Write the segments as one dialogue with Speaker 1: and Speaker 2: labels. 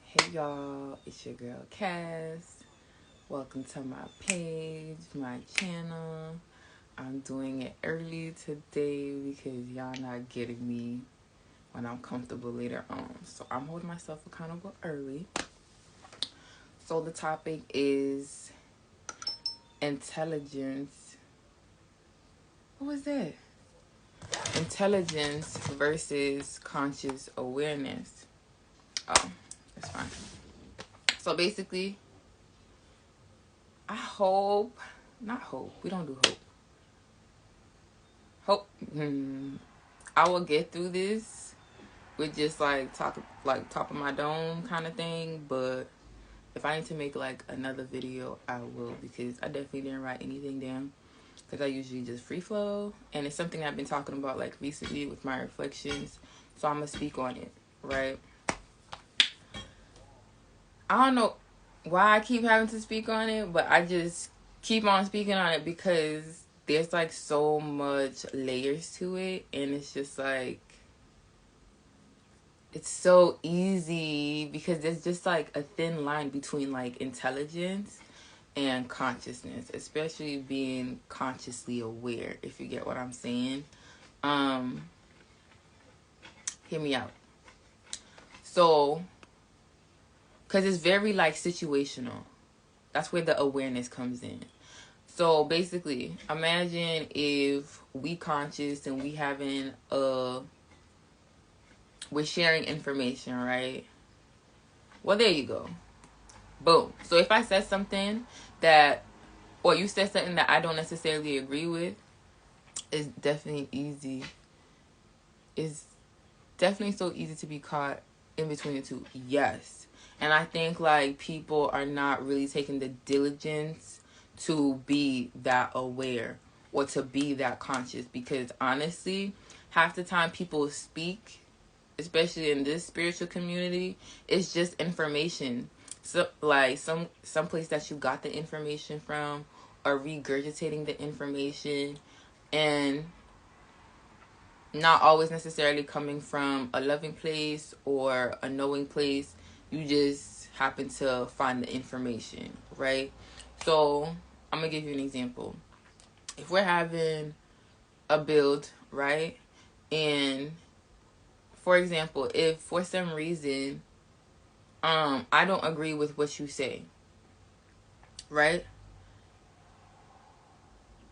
Speaker 1: Hey y'all, it's your girl Cass. Welcome to my page, my channel. I'm doing it early today because y'all not getting me when I'm comfortable later on. So I'm holding myself accountable early. So the topic is intelligence. What was that? Intelligence versus conscious awareness. Oh, that's fine. So basically, we don't do hope. I will get through this with just top of my dome kind of thing. But if I need to make like another video, I will, because I definitely didn't write anything down because I usually just free flow, and it's something I've been talking about like recently with my reflections. So I'm gonna speak on it, right? I don't know why I keep having to speak on it, but I just keep on speaking on it because there's like so much layers to it, and it's just like it's so easy because there's just like a thin line between like intelligence and consciousness, especially being consciously aware, if you get what I'm saying. Hear me out. So, because it's very like situational. That's where the awareness comes in. So basically, imagine if we conscious and we're sharing information, right? Well, there you go. Boom. So if I said something or you said something that I don't necessarily agree with, it's definitely easy. It's definitely so easy to be caught in between the two. Yes. And I think like people are not really taking the diligence to be that aware or to be that conscious, because honestly, half the time people speak, especially in this spiritual community, it's just information. So like some place that you got the information from, or regurgitating the information, and not always necessarily coming from a loving place or a knowing place. You just happen to find the information, right? So I'm gonna give you an example. If we're having a build, right, and for example, if for some reason I don't agree with what you say, right,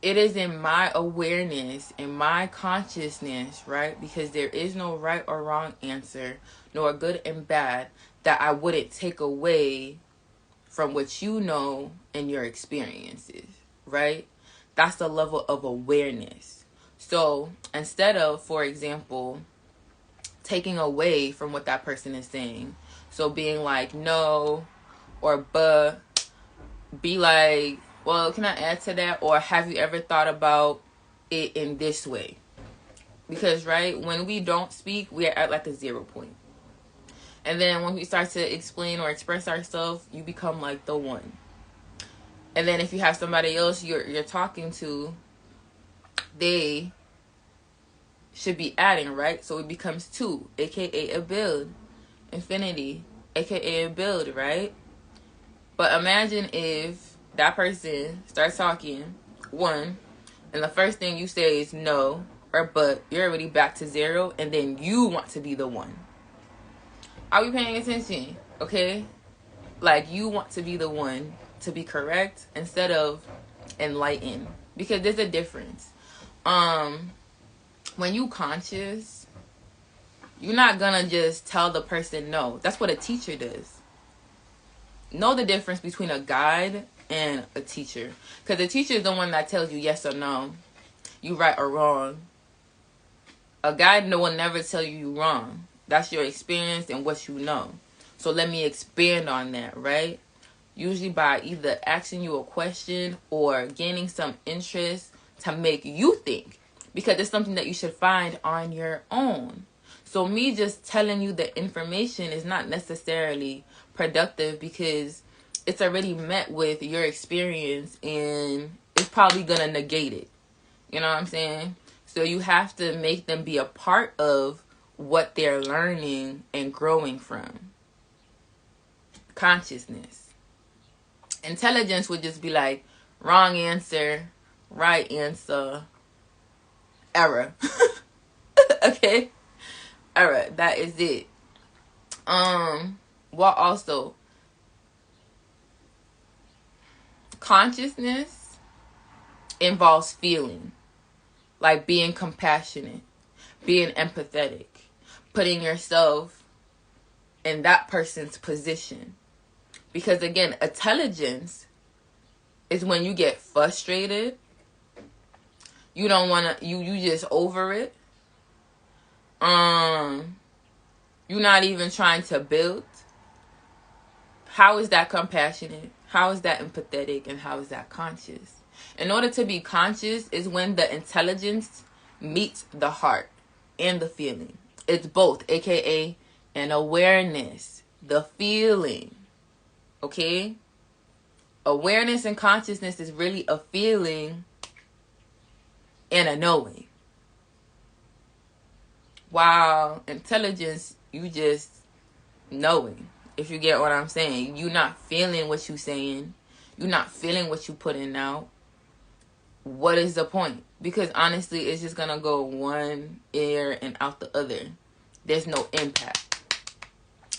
Speaker 1: it is in my awareness, in my consciousness, right, because there is no right or wrong answer, nor good and bad, that I wouldn't take away from what you know and your experiences, right? That's the level of awareness. So instead of, for example, taking away from what that person is saying, so being like no or but, be like, well, can I add to that? Or have you ever thought about it in this way? Because, right, when we don't speak, we are at like a 0 point. And then when we start to explain or express ourselves, you become like the one. And then if you have somebody else you're talking to, they should be adding, right? So it becomes 2, aka a build. Infinity, aka a build, right? But imagine if that person starts talking, 1, and the first thing you say is no or but, you're already back to 0, and then you want to be the 1. Are we paying attention? Okay? Like, you want to be the one to be correct instead of enlightened. Because there's a difference. When you conscious, you're not gonna just tell the person no. That's what a teacher does. Know the difference between a guide and a teacher. Because the teacher is the one that tells you yes or no, you right or wrong. A guide will never tell you wrong. That's your experience and what you know. So let me expand on that, right? Usually by either asking you a question or gaining some interest to make you think, because it's something that you should find on your own. So me just telling you the information is not necessarily productive, because it's already met with your experience and it's probably gonna negate it. You know what I'm saying? So you have to make them be a part of what they're learning and growing from. consciousness. Intelligence would just be like wrong answer, right answer, error. Okay? Error. That is it. What also? Consciousness involves feeling, like being compassionate, being empathetic, putting yourself in that person's position. Because again, intelligence is when you get frustrated, you don't want to, you just over it. You're not even trying to build. How is that compassionate? How is that empathetic? And how is that conscious? In order to be conscious is when the intelligence meets the heart and the feeling. It's both, aka an awareness, the feeling. Okay? Awareness and consciousness is really a feeling and a knowing. While intelligence, you just knowing. If you get what I'm saying. You're not feeling what you're saying. You're not feeling what you're putting out. What is the point? Because honestly, it's just going to go one ear and out the other. There's no impact.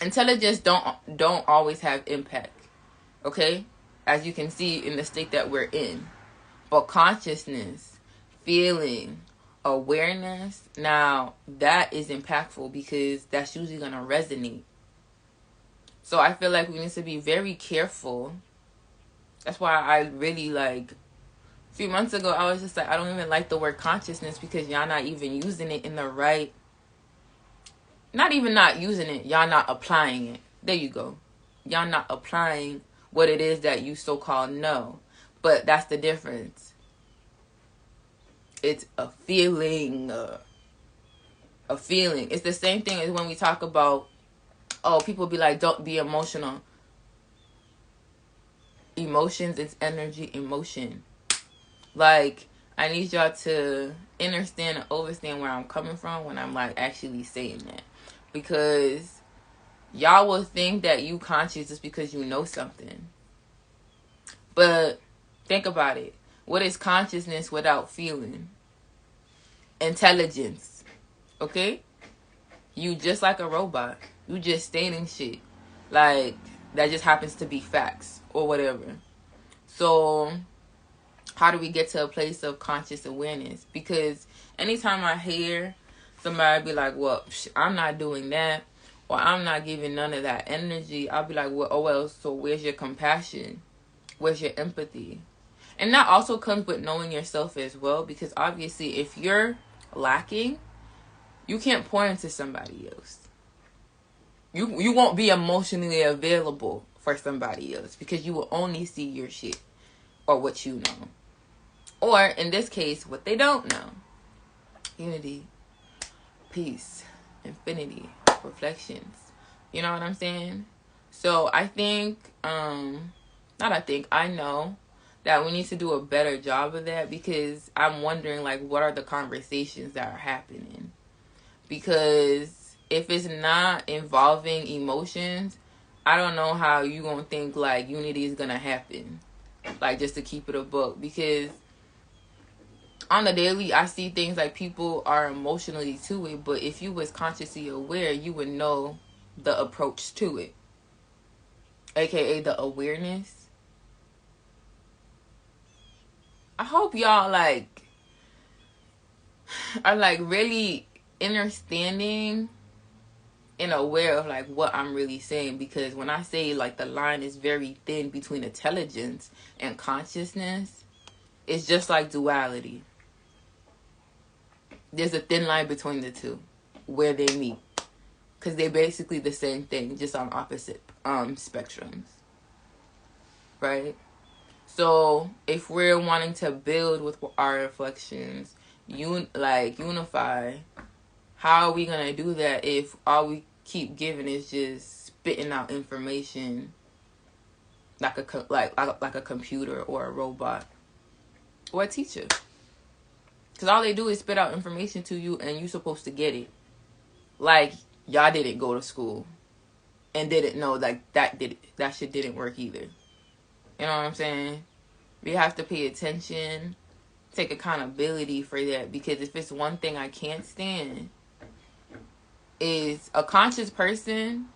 Speaker 1: Intelligence don't always have impact. Okay? As you can see in the state that we're in. But consciousness, feeling, awareness, now that is impactful because that's usually going to resonate. So I feel like we need to be very careful. That's why I really like, a few months ago, I was just like, I don't even like the word consciousness because y'all not even using it in the right, not even not using it, y'all not applying it. There you go. Y'all not applying what it is that you so-called know. But that's the difference. It's a feeling. A feeling. It's the same thing as when we talk about, oh, people be like, don't be emotional. Emotions, it's energy, emotion. Like, I need y'all to understand and understand where I'm coming from when I'm like actually saying that. Because y'all will think that you conscious just because you know something. But think about it. What is consciousness without feeling? Intelligence. Okay? You just like a robot. You just stating shit. Like, that just happens to be facts or whatever. So, how do we get to a place of conscious awareness? Because anytime I hear somebody be like, well, I'm not doing that, or I'm not giving none of that energy, I'll be like, well, oh, well, so where's your compassion? Where's your empathy? And that also comes with knowing yourself as well, because obviously if you're lacking, you can't pour into somebody else. You won't be emotionally available for somebody else because you will only see your shit or what you know. Or in this case, what they don't know. Unity, peace, infinity, reflections. You know what I'm saying? So I think, I know that we need to do a better job of that because I'm wondering, like, what are the conversations that are happening? Because if it's not involving emotions, I don't know how you gonna think like unity is gonna happen. Like, just to keep it a book. Because on the daily, I see things like people are emotionally to it, but if you was consciously aware, you would know the approach to it. AKA the awareness. I hope y'all like are like really understanding and aware of like what I'm really saying, because when I say like the line is very thin between intelligence and consciousness, it's just like duality. There's a thin line between the two where they meet, because they're basically the same thing, just on opposite spectrums, right? So if we're wanting to build with our reflections, unify, how are we gonna do that if all we keep giving is just spitting out information like a computer or a robot or a teacher? Because all they do is spit out information to you and you're supposed to get it. Like, y'all didn't go to school and didn't know like that shit didn't work either. You know what I'm saying? We have to pay attention, take accountability for that, because if it's one thing I can't stand, is a conscious person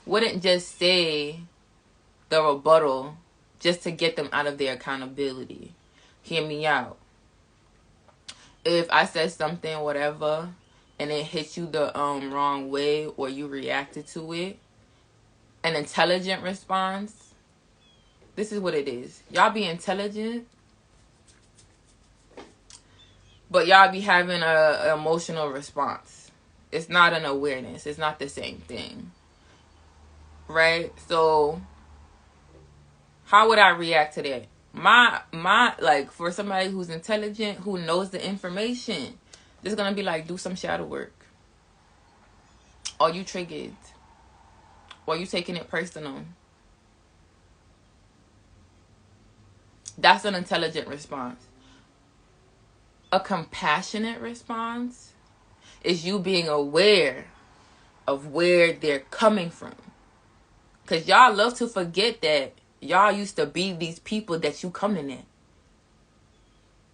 Speaker 1: wouldn't just say the rebuttal just to get them out of their accountability. Hear me out. If I said something, whatever, and it hits you the wrong way, or you reacted to it, an intelligent response, this is what it is. Y'all be intelligent, but y'all be having an emotional response. It's not an awareness. It's not the same thing. Right? So how would I react to that? My like, for somebody who's intelligent, who knows the information, this is gonna be like, do some shadow work. Are you triggered? Or are you taking it personal? That's an intelligent response. A compassionate response is you being aware of where they're coming from. Because y'all love to forget that y'all used to be these people that you coming in.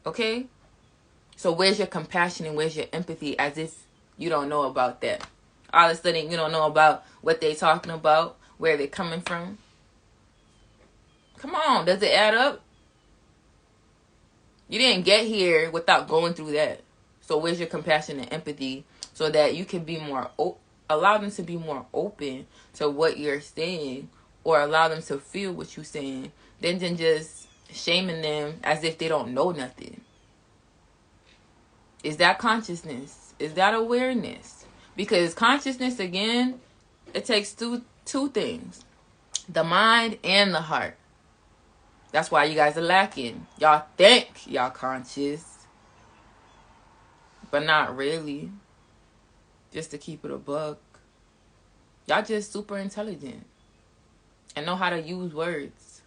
Speaker 1: Okay? So where's your compassion and where's your empathy, as if you don't know about that? All of a sudden you don't know about what they talking about, where they're coming from. Come on, does it add up? You didn't get here without going through that. So where's your compassion and empathy, so that you can be more allow them to be more open to what you're saying, or allow them to feel what you're saying, than just shaming them as if they don't know nothing. Is that consciousness? Is that awareness? Because consciousness, again, it takes two things: the mind and the heart. That's why you guys are lacking. Y'all think y'all conscious, but not really. Just to keep it a buck. Y'all just super intelligent and know how to use words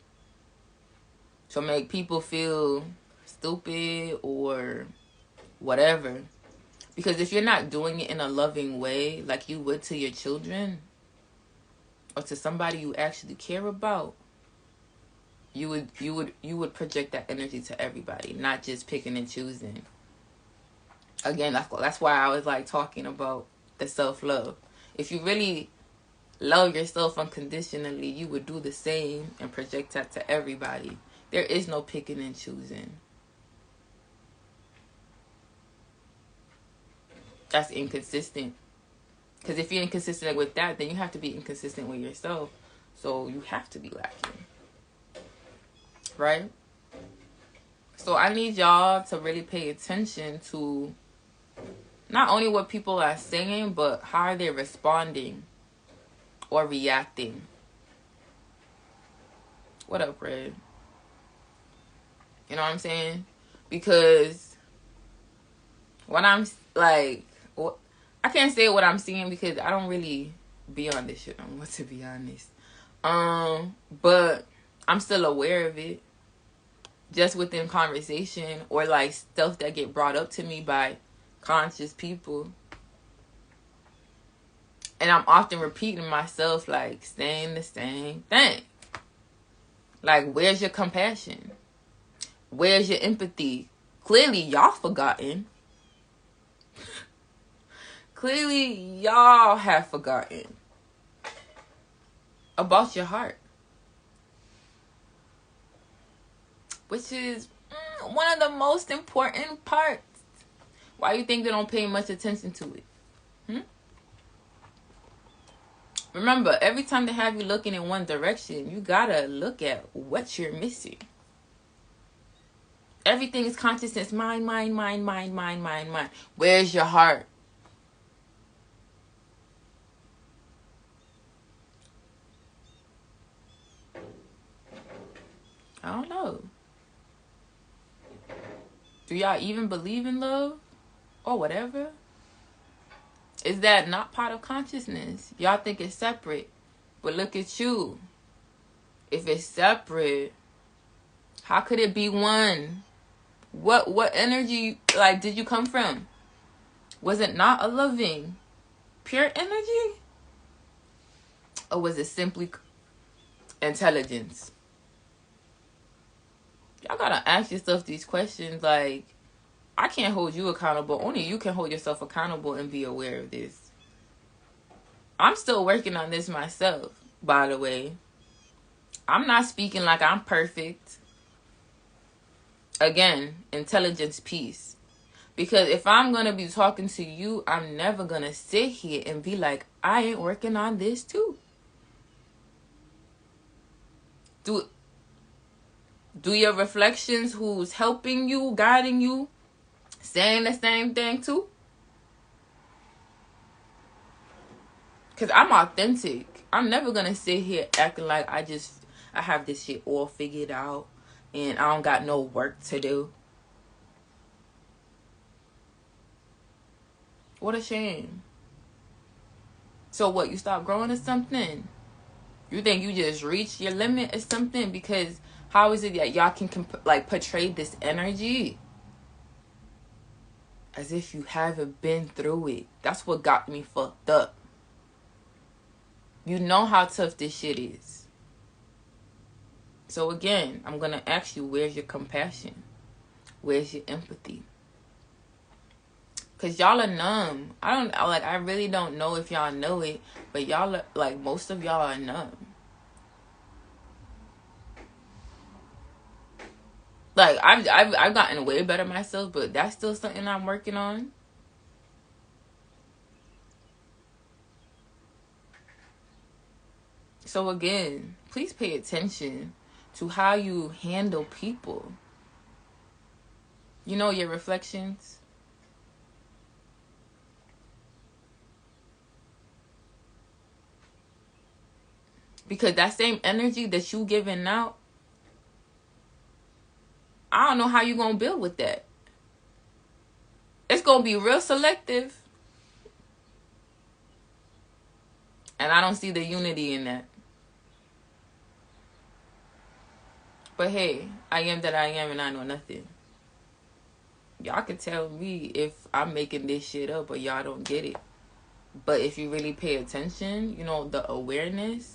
Speaker 1: to make people feel stupid or whatever. Because if you're not doing it in a loving way, like you would to your children or to somebody you actually care about, you would project that energy to everybody, not just picking and choosing. Again, that's why I was like talking about the self-love. If you really love yourself unconditionally, you would do the same and project that to everybody. There is no picking and choosing. That's inconsistent. Because if you're inconsistent with that, then you have to be inconsistent with yourself. So you have to be lacking. Right? So I need y'all to really pay attention to not only what people are saying, but how are they responding or reacting. What up, Red? You know what I'm saying? Because when I'm like, I can't say what I'm seeing because I don't really be on this shit no more, to be honest. But I'm still aware of it, just within conversation or like stuff that get brought up to me by conscious people. And I'm often repeating myself, like saying the same thing. Like, where's your compassion? Where's your empathy? Clearly, y'all forgotten. Clearly, y'all have forgotten about your heart. Which is one of the most important parts. Why you think they don't pay much attention to it? Remember, every time they have you looking in one direction, you gotta look at what you're missing. Everything is consciousness. Mind. Where's your heart? I don't know. Do y'all even believe in love? Or whatever? Is that not part of consciousness? Y'all think it's separate. But look at you. If it's separate, how could it be one? What energy, like, did you come from? Was it not a loving, pure energy? Or was it simply intelligence? Y'all gotta ask yourself these questions. Like, I can't hold you accountable. Only you can hold yourself accountable and be aware of this. I'm still working on this myself, by the way. I'm not speaking like I'm perfect. Again, intelligence piece. Because if I'm going to be talking to you, I'm never going to sit here and be like, I ain't working on this too. Do your reflections, who's helping you, guiding you, saying the same thing too? Because I'm authentic. I'm never going to sit here acting like I have this shit all figured out and I don't got no work to do. What a shame. So what, you stop growing or something? You think you just reached your limit or something? Because how is it that y'all can portray this energy as if you haven't been through it? That's what got me fucked up. You know how tough this shit is. So again, I'm going to ask you, where's your compassion? Where's your empathy? Because y'all are numb. I really don't know if y'all know it, but y'all are, like, most of y'all are numb. Like, I've gotten way better myself, but that's still something I'm working on. So again, please pay attention to how you handle people. You know, your reflections. Because that same energy that you giving out, I don't know how you gonna build with that. It's gonna be real selective. And I don't see the unity in that. But hey, I am that I am and I know nothing. Y'all can tell me if I'm making this shit up or y'all don't get it. But if you really pay attention, you know, the awareness,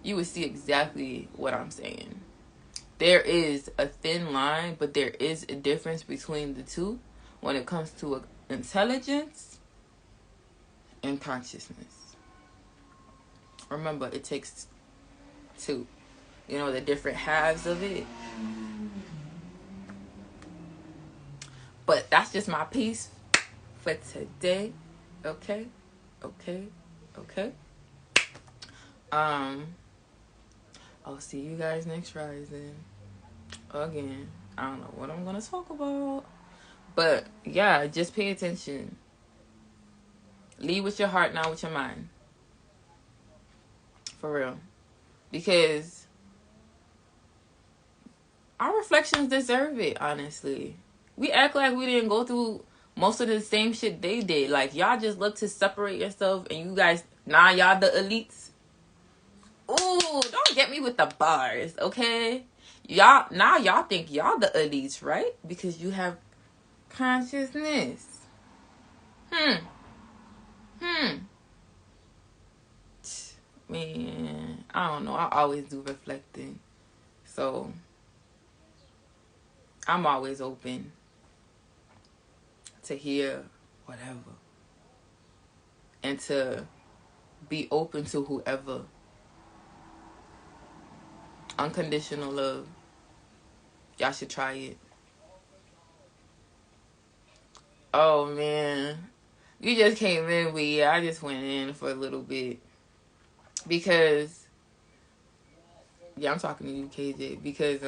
Speaker 1: you would see exactly what I'm saying. There is a thin line, but there is a difference between the two when it comes to intelligence and consciousness. Remember, it takes two. You know, the different halves of it. But that's just my piece for today. Okay? I'll see you guys next Rising. Again, I don't know what I'm gonna talk about. But yeah, just pay attention. Lead with your heart, not with your mind. For real. Because our reflections deserve it, honestly. We act like we didn't go through most of the same shit they did. Like, y'all just look to separate yourself and you guys, y'all the elites. Ooh, don't get me with the bars, okay? Y'all think y'all the elites, right? Because you have consciousness. Man, I don't know. I always do reflecting. So, I'm always open to hear whatever. And to be open to whoever. Unconditional love. Y'all should try it. Oh, man. You just came in, but yeah, I just went in for a little bit. Because, yeah, I'm talking to you, KJ. Because,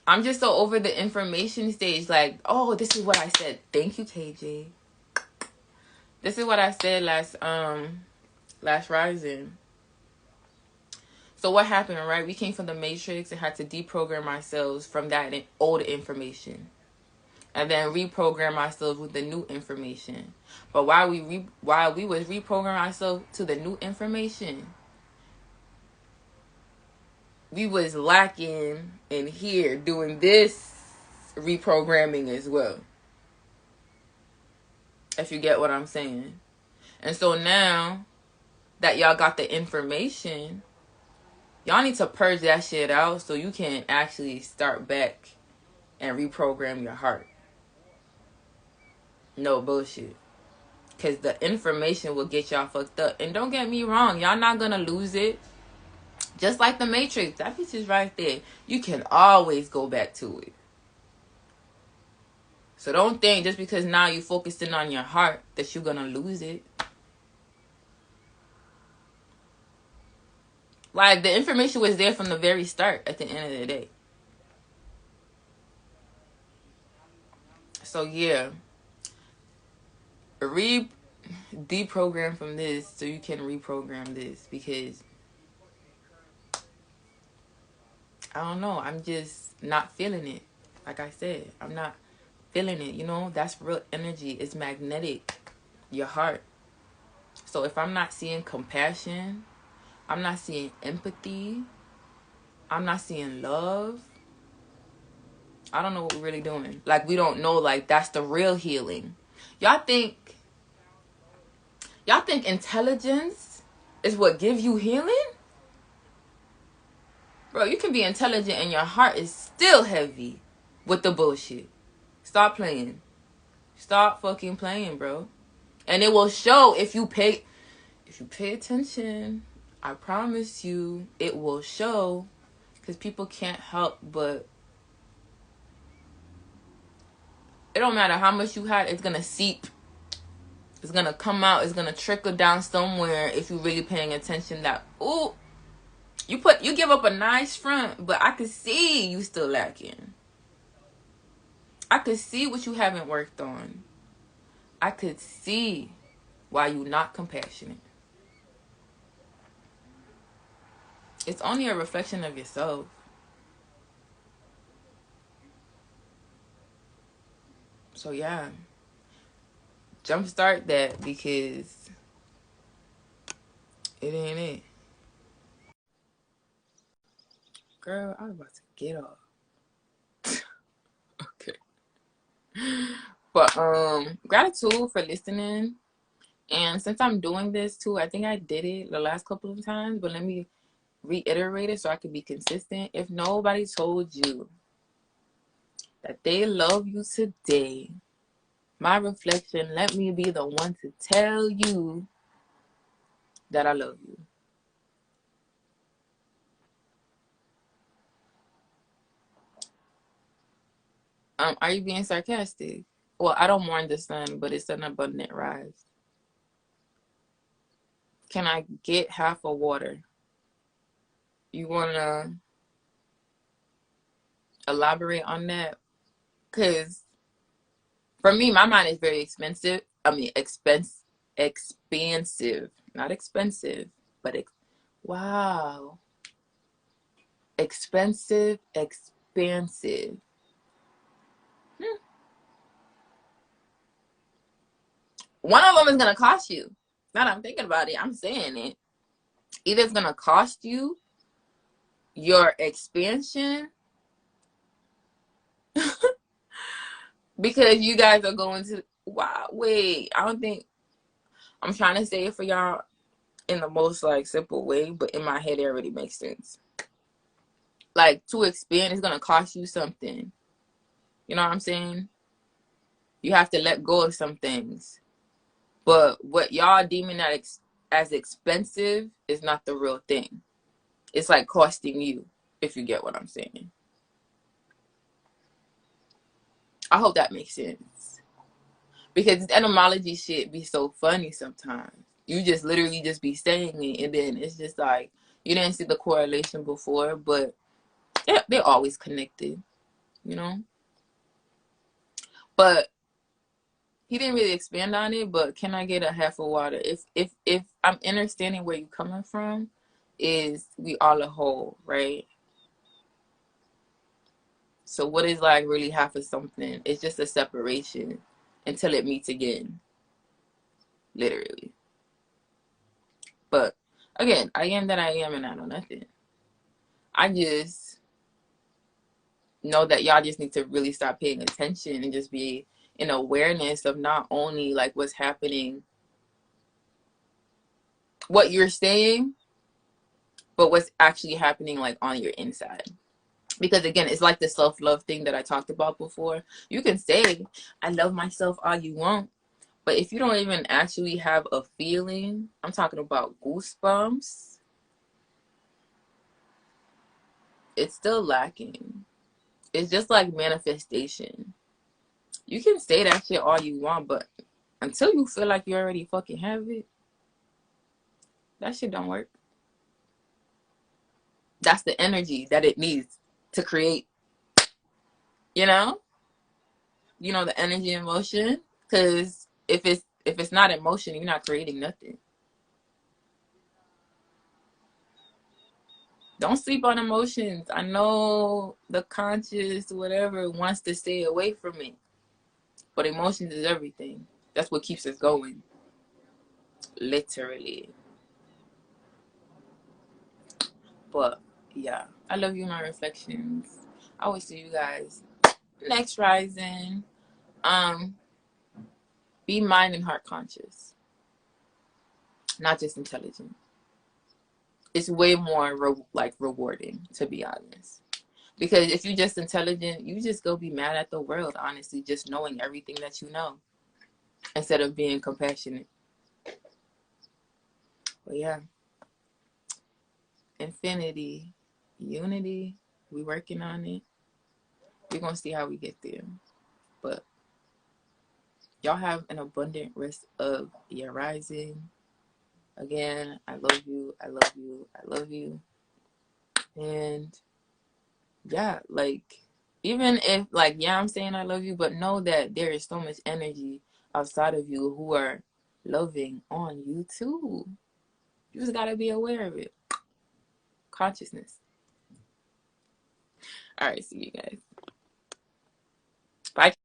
Speaker 1: I'm just so over the information stage. Like, oh, this is what I said. Thank you, KJ. This is what I said last Rising. So what happened, right? We came from the Matrix and had to deprogram ourselves from that old information. And then reprogram ourselves with the new information. But while we was reprogramming ourselves to the new information, we was lacking in here doing this reprogramming as well. If you get what I'm saying. And so now that y'all got the information, y'all need to purge that shit out so you can actually start back and reprogram your heart. No bullshit. Because the information will get y'all fucked up. And don't get me wrong, y'all not gonna lose it. Just like the Matrix, that piece is right there. You can always go back to it. So don't think just because now you're focusing on your heart that you're gonna lose it. Like, the information was there from the very start at the end of the day. So yeah, deprogram from this so you can reprogram this, because I don't know, I'm just not feeling it. Like I said, I'm not feeling it. You know, that's real energy. It's magnetic, your heart. So if I'm not seeing compassion, I'm not seeing empathy, I'm not seeing love, I don't know what we're really doing. Like, we don't know, like, that's the real healing. Y'all think intelligence is what gives you healing? Bro, you can be intelligent and your heart is still heavy with the bullshit. Stop playing. Stop fucking playing, bro. And it will show if you pay attention. I promise you, it will show. Because people can't help but, it don't matter how much you had, it's gonna seep. It's gonna come out. It's gonna trickle down somewhere if you're really paying attention. That, ooh, you give up a nice front, but I could see you still lacking. I could see what you haven't worked on. I could see why you're not compassionate. It's only a reflection of yourself. So yeah, jumpstart that, because it ain't it. Girl, I was about to get off. Okay. But gratitude for listening. And since I'm doing this too, I think I did it the last couple of times, but let me reiterate it so I can be consistent. If nobody told you that they love you today, my reflection, let me be the one to tell you that I love you. Are you being sarcastic? Well, I don't mourn the sun, but it's an abundant rise. Can I get half a water? You wanna elaborate on that? Cause for me, my mind is very expensive. I mean, expansive, not expensive, but wow, expensive, expansive. One of them is gonna cost you. Now that I'm thinking about it, I'm saying it. Either it's gonna cost you your expansion because you guys are going to, wow, wait, I don't think, I'm trying to say it for y'all in the most like simple way, but in my head it already makes sense. Like, to expand is gonna cost you something. You know what I'm saying? You have to let go of some things. But what y'all deeming as expensive is not the real thing. It's like costing you, if you get what I'm saying. I hope that makes sense. Because this etymology shit be so funny sometimes. You just literally just be saying it, and then it's just like, you didn't see the correlation before, but they're always connected, you know? But he didn't really expand on it, but can I get a half of water? If I'm understanding where you're coming from, is we all a whole, right? So what is like really half of something? It's just a separation until it meets again. Literally. But again, I am that I am, and I know nothing. I just know that y'all just need to really stop paying attention and just be in awareness of not only like what's happening what you're saying, but what's actually happening like on your inside. Because again, it's like the self-love thing that I talked about before. You can say, I love myself all you want, but if you don't even actually have a feeling, I'm talking about goosebumps, it's still lacking. It's just like manifestation. You can say that shit all you want, but until you feel like you already fucking have it, that shit don't work. That's the energy that it needs to create, you know? You know, the energy and motion. Because if it's not in motion, you're not creating nothing. Don't sleep on emotions. I know the conscious whatever wants to stay away from it, but emotions is everything. That's what keeps us going, literally. But yeah, I love you, my reflections. I will see you guys next rising. Um, be mind and heart conscious, not just intelligent. It's way more like rewarding, to be honest. Because if you're just intelligent, you just go be mad at the world, honestly, just knowing everything that you know instead of being compassionate. But yeah, infinity, unity, we working on it. We're going to see how we get there. But y'all have an abundant rest of your rising. Again, I love you. I love you. I love you. And yeah, like, even if, like, yeah, I'm saying I love you, but know that there is so much energy outside of you who are loving on you too. You just gotta be aware of it. Consciousness. All right, see you guys. Bye.